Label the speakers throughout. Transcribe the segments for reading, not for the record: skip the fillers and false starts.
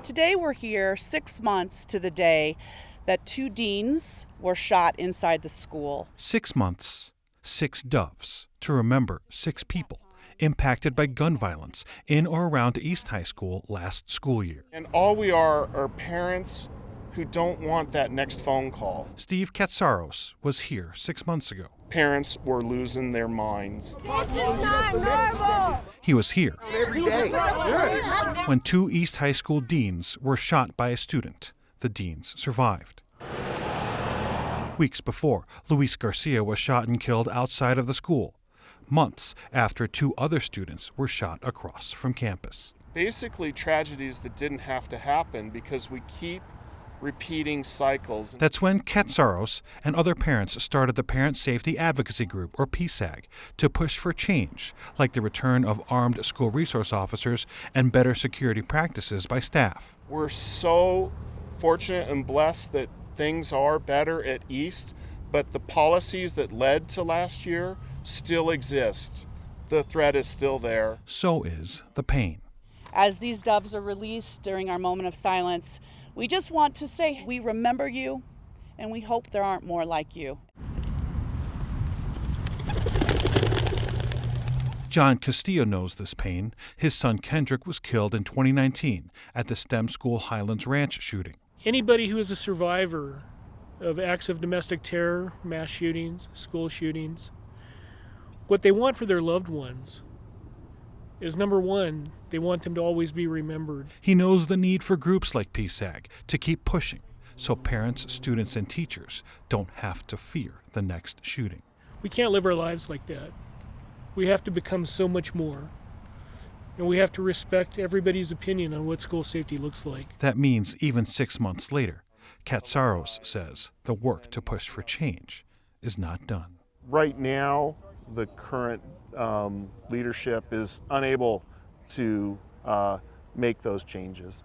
Speaker 1: Today we're here 6 months to the day that 2 deans were shot inside the school.
Speaker 2: 6 months, 6 doves to remember 6 people impacted by gun violence in or around East High School last school year.
Speaker 3: And all we are parents who don't want that next phone call.
Speaker 2: Steve Katsaros was here 6 months ago.
Speaker 3: Parents were losing their minds.
Speaker 4: This is not normal!
Speaker 2: He was here
Speaker 4: Every day.
Speaker 2: when 2 East High School deans were shot by a student. The deans survived. Weeks before, Luis Garcia was shot and killed outside of the school, months after 2 other students were shot across from campus.
Speaker 3: Basically tragedies that didn't have to happen because we keep repeating cycles.
Speaker 2: That's when Katsaros and other parents started the Parent Safety Advocacy Group, or PSAG, to push for change, like the return of armed school resource officers and better security practices by staff.
Speaker 3: We're so fortunate and blessed that things are better at East, but the policies that led to last year still exist. The threat is still there.
Speaker 2: So is the pain.
Speaker 1: As these doves are released during our moment of silence, we just want to say we remember you and we hope there aren't more like you.
Speaker 2: John Castillo knows this pain. His son Kendrick was killed in 2019 at the STEM School Highlands Ranch shooting.
Speaker 5: Anybody who is a survivor of acts of domestic terror, mass shootings, school shootings, what they want for their loved ones is, number one, they want them to always be remembered.
Speaker 2: He knows the need for groups like PSAG to keep pushing so parents, students, and teachers don't have to fear the next shooting.
Speaker 5: We can't live our lives like that. We have to become so much more. And we have to respect everybody's opinion on what school safety looks like.
Speaker 2: That means even 6 months later, Katsaros says the work to push for change is not done.
Speaker 3: Right now, the current leadership is unable to make those changes.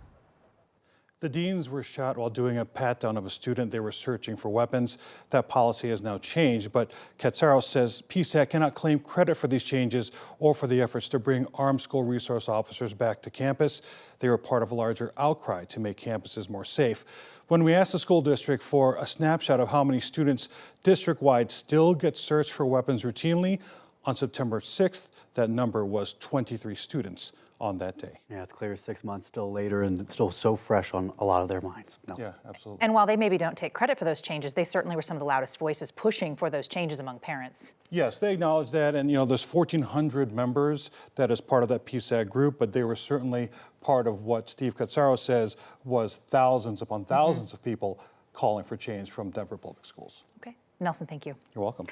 Speaker 2: The deans were shot while doing a pat-down of a student. They were searching for weapons. That policy has now changed, but Katsaros says PSAG cannot claim credit for these changes or for the efforts to bring armed school resource officers back to campus. They were part of a larger outcry to make campuses more safe. When we asked the school district for a snapshot of how many students district-wide still get searched for weapons routinely, on September 6th, that number was 23 students on that day.
Speaker 6: Yeah, it's clear 6 months still later and it's still so fresh on a lot of their minds. Nelson.
Speaker 2: Yeah, absolutely.
Speaker 7: And while they maybe don't take credit for those changes, they certainly were some of the loudest voices pushing for those changes among parents.
Speaker 2: Yes, they acknowledge that, and there's 1,400 members that is part of that PSAG group, but they were certainly part of what Steve Katsaros says was thousands upon thousands of people calling for change from Denver Public Schools.
Speaker 7: Okay. Nelson, thank you.
Speaker 2: You're welcome.